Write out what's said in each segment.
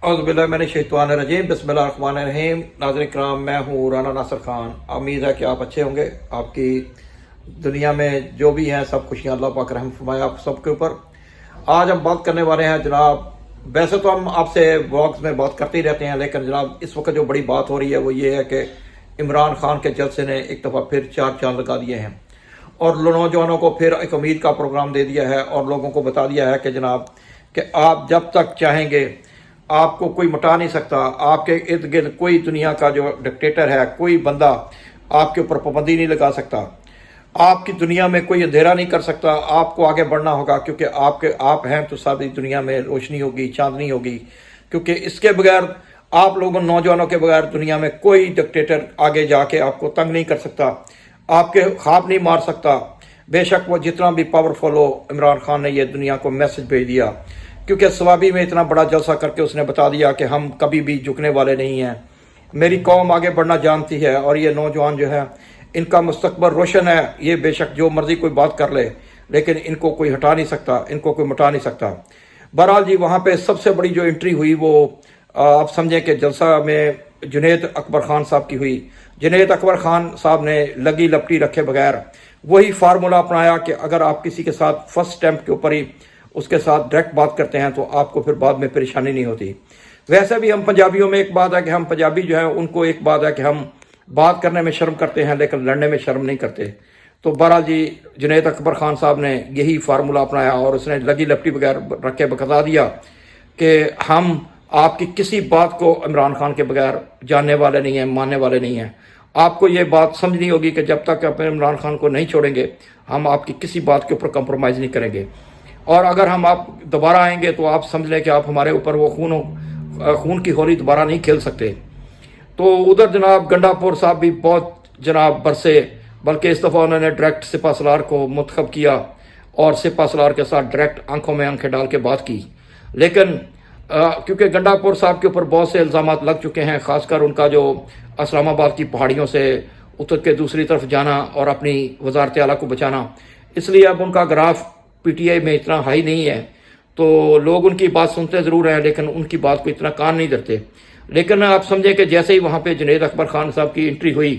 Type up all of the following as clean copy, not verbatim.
औज़ुबिल्लाहिमिनश्शैतानिर्रजीम बिस्मिल्लाहिर्रहमानिर्रहीम। नाज़रीन किराम, मैं हूँ राना नासिर खान। उम्मीद है कि आप अच्छे होंगे। आपकी दुनिया में जो भी हैं सब खुशियाँ अल्लाह पाक रहम फरमाए आप सबके ऊपर। आज हम बात करने वाले हैं जनाब, वैसे तो हम आपसे व्लॉग्स में बात करते ही रहते हैं, लेकिन जनाब इस वक्त जो बड़ी बात हो रही है वो ये है कि इमरान खान के जलसे ने एक दफ़ा फिर चार चांद लगा दिए हैं और नौजवानों को फिर एक उम्मीद का प्रोग्राम दे दिया है और लोगों को बता दिया है कि जनाब कि आप जब तक चाहेंगे आपको कोई मिटा नहीं सकता। आपके इर्द गिर्द कोई दुनिया का जो डिक्टेटर है, कोई बंदा आपके ऊपर पाबंदी नहीं लगा सकता। आपकी दुनिया में कोई अंधेरा नहीं कर सकता। आपको आगे बढ़ना होगा, क्योंकि आप हैं तो सारी दुनिया में रोशनी होगी, चांदनी होगी। क्योंकि इसके बगैर आप लोगों नौजवानों के बगैर दुनिया में कोई डिक्टेटर आगे जाके आपको तंग नहीं कर सकता, आपके ख्वाब नहीं मार सकता। बेशक वो जितना भी पावरफुल हो, इमरान खान ने ये दुनिया को मैसेज भेज दिया, क्योंकि सवाबी में इतना बड़ा जलसा करके उसने बता दिया कि हम कभी भी झुकने वाले नहीं हैं। मेरी कौम आगे बढ़ना जानती है और ये नौजवान जो है इनका मुस्तकबिल रोशन है। ये बेशक जो मर्जी कोई बात कर ले, लेकिन इनको कोई हटा नहीं सकता, इनको कोई मिटा नहीं सकता। बहरहाल जी, वहाँ पे सबसे बड़ी जो एंट्री हुई वो आप समझें कि जलसा में जुनैद अकबर खान साहब की हुई। जुनैद अकबर खान साहब ने लगी लपटी रखे बगैर वही फार्मूला अपनाया कि अगर आप किसी के साथ फर्स्ट स्टैम्प के ऊपर ही उसके साथ डायरेक्ट बात करते हैं तो आपको फिर बाद में परेशानी नहीं होती। वैसे भी हम पंजाबियों में एक बात है कि हम पंजाबी जो है उनको एक बात है कि हम बात करने में शर्म करते हैं लेकिन लड़ने में शर्म नहीं करते। तो बहरहाल जी, जुनैद अकबर खान साहब ने यही फार्मूला अपनाया और उसने लगी लपटी बगैर रखे बता दिया कि हम आपकी किसी बात को इमरान खान के बगैर जानने वाले नहीं हैं, मानने वाले नहीं हैं। आपको ये बात समझनी होगी कि जब तक आप इमरान खान को नहीं छोड़ेंगे हम आपकी किसी बात के ऊपर कंप्रोमाइज़ नहीं करेंगे। और अगर हम आप दोबारा आएंगे तो आप समझ लें कि आप हमारे ऊपर वो खून की होली दोबारा नहीं खेल सकते। तो उधर जनाब गंडापुर साहब भी बहुत जनाब बरसे, बल्कि इस दफ़ा उन्होंने डायरेक्ट सिपा सलार को मुंतखब किया और सिपा सलार के साथ डायरेक्ट आंखों में आंखें डाल के बात की। लेकिन क्योंकि गंडापुर साहब के ऊपर बहुत से इल्ज़ाम लग चुके हैं, ख़ासकर उनका जो इस्लामाबाद की पहाड़ियों से उतर के दूसरी तरफ जाना और अपनी वजारत आला को बचाना, इसलिए अब उनका ग्राफ पीटीआई में इतना हाई नहीं है। तो लोग उनकी बात सुनते ज़रूर हैं लेकिन उनकी बात को इतना कान नहीं धरते। लेकिन आप समझें कि जैसे ही वहाँ पे जुनैद अकबर खान साहब की एंट्री हुई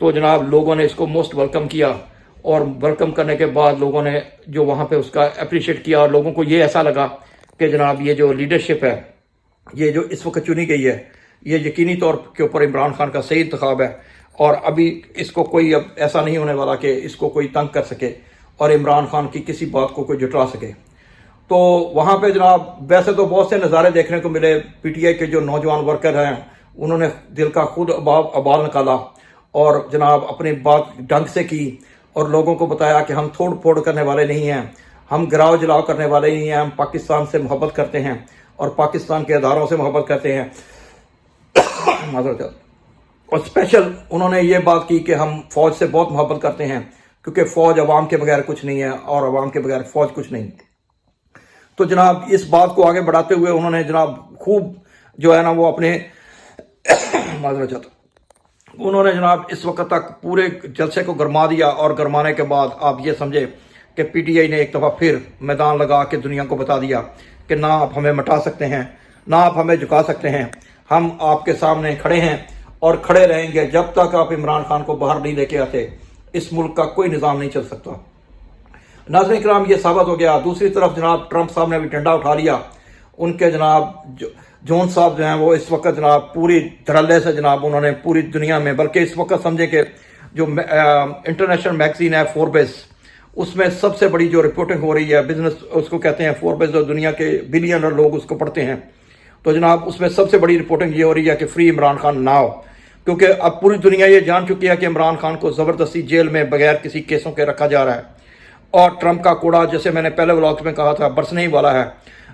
तो जनाब लोगों ने इसको मोस्ट वेलकम किया और वेलकम करने के बाद लोगों ने जो वहाँ पे उसका अप्रिशिएट किया और लोगों को ये ऐसा लगा कि जनाब ये जो लीडरशिप है, ये जो इस वक्त चुनी गई है, ये यकीनी तौर के ऊपर इमरान खान का सही इंतखाब है और अभी इसको कोई अब ऐसा नहीं होने वाला कि इसको कोई तंग कर सके और इमरान खान की किसी बात को कोई जुटला सके। तो वहाँ पे जनाब वैसे तो बहुत से नज़ारे देखने को मिले। पीटीआई के जो नौजवान वर्कर हैं उन्होंने दिल का खुद अबाल निकाला और जनाब अपनी बात ढंग से की और लोगों को बताया कि हम तोड़ फोड़ करने वाले नहीं हैं, हम गिराव जलाव करने वाले नहीं हैं, हम पाकिस्तान से मोहब्बत करते हैं और पाकिस्तान के अदारों से मोहब्बत करते हैं। और स्पेशल उन्होंने ये बात की कि हम फ़ौज से बहुत मोहब्बत करते हैं, क्योंकि फ़ौज अवाम के बगैर कुछ नहीं है और अवाम के बगैर फ़ौज कुछ नहीं। तो जनाब इस बात को आगे बढ़ाते हुए उन्होंने जनाब खूब जो है ना वो अपने उन्होंने जनाब इस वक्त तक पूरे जलसे को गरमा दिया और गरमाने के बाद आप ये समझे कि पीटीआई ने एक दफ़ा फिर मैदान लगा के दुनिया को बता दिया कि ना आप हमें मिटा सकते हैं, ना आप हमें झुका सकते हैं। हम आपके सामने खड़े हैं और खड़े रहेंगे जब तक आप इमरान खान को बाहर नहीं लेके आते। इस मुल्क का कोई निज़ाम नहीं चल सकता। नाज़रीन इकराम, ये साबित हो गया। दूसरी तरफ जनाब ट्रंप साहब ने भी डंडा उठा लिया। उनके जनाब जोन साहब जो हैं वो इस वक्त जनाब पूरी धड़ल्ले से जनाब उन्होंने पूरी दुनिया में, बल्कि इस वक्त समझे कि जो इंटरनेशनल मैगजीन है फोर्ब्स, उसमें सबसे बड़ी जो रिपोर्टिंग हो रही है, बिजनेस उसको कहते हैं फोर्ब्स, जो दुनिया के बिलियनर लोग उसको पढ़ते हैं, तो जनाब उसमें सबसे बड़ी रिपोर्टिंग ये हो रही है कि फ्री इमरान खान नाउ। क्योंकि अब पूरी दुनिया ये जान चुकी है कि इमरान खान को ज़बरदस्ती जेल में बगैर किसी केसों के रखा जा रहा है और ट्रंप का कूड़ा, जैसे मैंने पहले व्लॉग में कहा था, बरसने ही वाला है।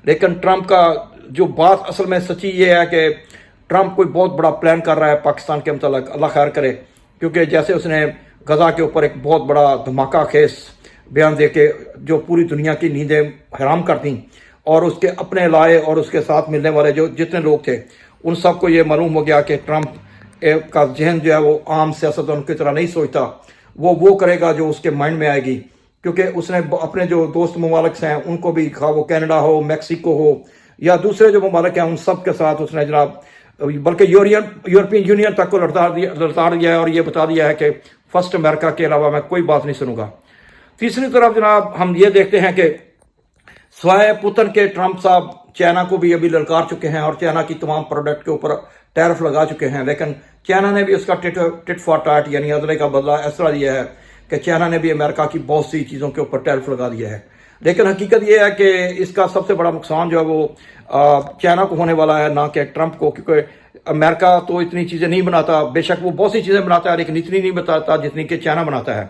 लेकिन ट्रंप का जो बात असल में सच्ची ये है कि ट्रंप कोई बहुत बड़ा प्लान कर रहा है पाकिस्तान के मतलब, अल्लाह खैर करे। क्योंकि जैसे उसने गजा के ऊपर एक बहुत बड़ा धमाका खेस बयान दे के जो पूरी दुनिया की नींदें हराम कर दी और उसके अपने लाए और उसके साथ मिलने वाले जो जितने लोग थे उन सबको ये मालूम हो गया कि ट्रंप का जहन जो है वो आम सियासतदान की तरह नहीं सोचता। वो करेगा जो उसके माइंड में आएगी। क्योंकि उसने अपने जो दोस्त ममालिक हैं उनको भी, खा वो कनाडा हो, मैक्सिको हो या दूसरे जो ममालिक हैं उन सब के साथ उसने जनाब, बल्कि यूरोपियन यूनियन तक को लड़ता दिया है और ये बता दिया है कि फर्स्ट अमेरिका के अलावा मैं कोई बात नहीं सुनूंगा। तीसरी तरफ जनाब हम ये देखते हैं कि स्वाय पुतिन के ट्रंप साहब चाइना को भी अभी ललकार चुके हैं और चाइना की तमाम प्रोडक्ट के ऊपर टैरिफ लगा चुके हैं, लेकिन चाइना ने भी उसका टिट फॉर टैट यानी अदले का बदला इस तरह दिया है कि चाइना ने भी अमेरिका की बहुत सी चीज़ों के ऊपर टैरिफ लगा दिया है। लेकिन हकीकत यह है कि इसका सबसे बड़ा नुकसान जो है वो चाइना को होने वाला है, ना कि ट्रंप को, क्योंकि अमेरिका तो इतनी चीज़ें नहीं बनाता, बेशक वो बहुत सी चीज़ें बनाता है लेकिन इतनी नहीं बताता जितनी कि चाइना बनाता है।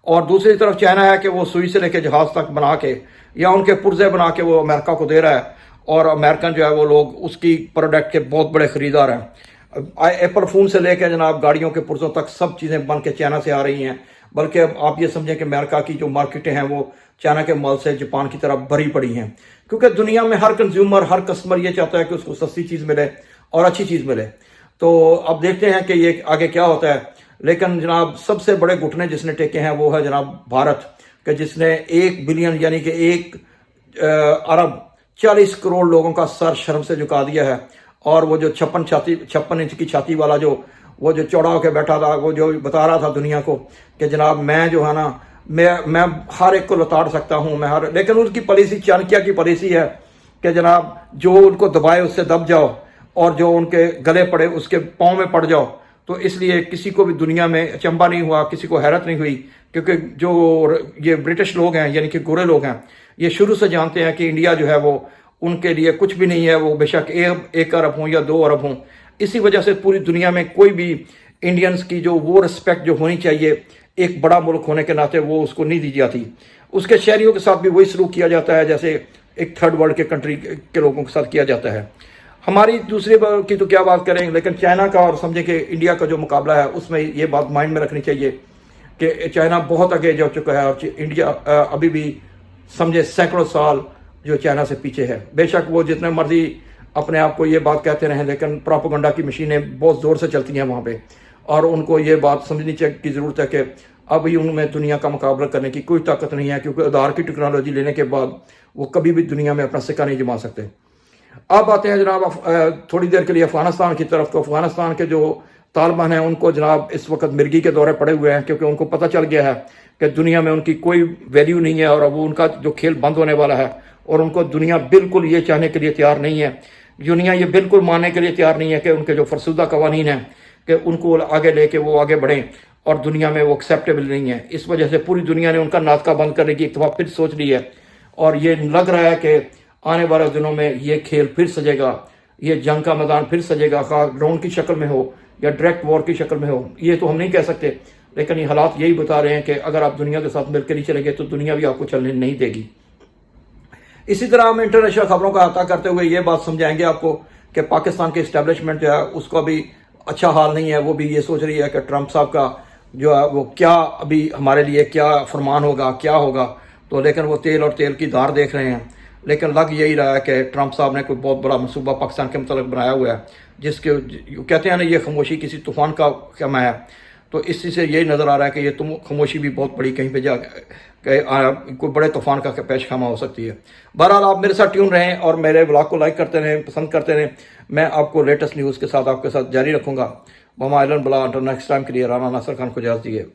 और दूसरी तरफ चाइना है कि वो सुई से लेकर जहाज़ तक बना के या उनके पुर्जे बना के वो अमेरिका को दे रहा है, और अमेरिकन जो है वो लोग उसकी प्रोडक्ट के बहुत बड़े ख़रीदार हैं। एप्पल फ़ोन से लेकर जनाब गाड़ियों के पुर्जों तक सब चीज़ें बन के चाइना से आ रही हैं, बल्कि अब आप ये समझें कि अमेरिका की जो मार्केटें हैं वो चाइना के माल से जापान की तरफ भरी पड़ी हैं, क्योंकि दुनिया में हर कंज्यूमर, हर कस्टमर ये चाहता है कि उसको सस्ती चीज़ मिले और अच्छी चीज़ मिले। तो अब देखते हैं कि ये आगे क्या होता है। लेकिन जनाब सबसे बड़े घुटने जिसने टेके हैं वो है जनाब भारत, कि जिसने 1 बिलियन यानी कि 1 अरब 40 करोड़ लोगों का सर शर्म से झुका दिया है। और वो जो 56 इंच की छाती वाला वो जो चौड़ा होकर बैठा था, वो जो बता रहा था दुनिया को कि जनाब मैं जो है ना मैं हर एक को लताड़ सकता हूँ, लेकिन उनकी पॉलिसी चाणक्य की पॉलिसी है कि जनाब जो उनको दबाए उससे दब जाओ और जो उनके गले पड़े उसके पाँव में पड़ जाओ। तो इसलिए किसी को भी दुनिया में अचंभा नहीं हुआ, किसी को हैरत नहीं हुई, क्योंकि जो ये ब्रिटिश लोग हैं यानी कि गोरे लोग हैं, ये शुरू से जानते हैं कि इंडिया जो है वो उनके लिए कुछ भी नहीं है, वो बेशक 1 अरब हों या 2 अरब हों। इसी वजह से पूरी दुनिया में कोई भी इंडियंस की जो वो रिस्पेक्ट जो होनी चाहिए एक बड़ा मुल्क होने के नाते वो उसको नहीं दी जाती। उसके शहरियों के साथ भी वही सलूक किया जाता है जैसे एक थर्ड वर्ल्ड के कंट्री के लोगों के साथ किया जाता है। हमारी दूसरी की तो क्या बात करें, लेकिन चाइना का और समझे कि इंडिया का जो मुकाबला है उसमें ये बात माइंड में रखनी चाहिए कि चाइना बहुत आगे जा चुका है और इंडिया अभी भी समझे सैकड़ों साल जो चाइना से पीछे है। बेशक वो जितने मर्जी अपने आप को ये बात कहते रहें, लेकिन प्रोपेगेंडा की मशीनें बहुत ज़ोर से चलती हैं वहाँ पे, और उनको ये बात समझनी की ज़रूरत है कि अभी उनमें दुनिया का मुकाबला करने की कोई ताकत नहीं है, क्योंकि आधार की टेक्नोलॉजी लेने के बाद वो कभी भी दुनिया में अपना सिक्का नहीं जमा सकते। अब आते हैं जनाब थोड़ी देर के लिए अफगानिस्तान की तरफ। तो अफगानिस्तान के जो तालिबान हैं उनको जनाब इस वक्त मिर्गी के दौरे पड़े हुए हैं, क्योंकि उनको पता चल गया है कि दुनिया में उनकी कोई वैल्यू नहीं है और अब उनका जो खेल बंद होने वाला है। और उनको दुनिया बिल्कुल ये चाहने के लिए तैयार नहीं है, दुनिया ये बिल्कुल मानने के लिए तैयार नहीं है कि उनके जो फरसुदा कवानीन हैं कि उनको आगे लेके वो आगे बढ़ें, और दुनिया में वो एक्सेप्टेबल नहीं है। इस वजह से पूरी दुनिया ने उनका नाटका बंद करने की एक दफ़ा फिर सोच ली है, और ये लग रहा है कि आने वाले दिनों में ये खेल फिर सजेगा, ये जंग का मैदान फिर सजेगा, ग्राउंड की शक्ल में हो या डायरेक्ट वॉर की शक्ल में हो, ये तो हम नहीं कह सकते, लेकिन ये हालात यही बता रहे हैं कि अगर आप दुनिया के साथ मिलकर नहीं चलेंगे तो दुनिया भी आपको चलने नहीं देगी। इसी तरह हम इंटरनेशनल खबरों का अहाता करते हुए ये बात समझाएंगे आपको कि पाकिस्तान के इस्टेब्लिशमेंट जो है उसका भी अच्छा हाल नहीं है। वो भी ये सोच रही है कि ट्रंप साहब का जो है वो क्या अभी हमारे लिए क्या फरमान होगा, क्या होगा। तो लेकिन वो तेल और तेल की धार देख रहे हैं, लेकिन लग यही रहा है कि ट्रंप साहब ने कोई बहुत बड़ा मनसूबा पाकिस्तान के मतलब बनाया हुआ है, जिसके कहते हैं ना ये खामोशी किसी तूफान का क्षमा है। तो इसी से यही नज़र आ रहा है कि ये खामोशी भी बहुत बड़ी कहीं पे जा कोई बड़े तूफान का पेश खामा हो सकती है। बहरहाल आप मेरे साथ ट्यून रहें और मेरे ब्लॉग को लाइक करते रहें, पसंद करते रहें। मैं आपको लेटेस्ट न्यूज़ के साथ आपके साथ जारी रखूँगा। ममा आलन बला नेक्स्ट टाइम के लिए राना नासिर खान को इजाज़त दिए।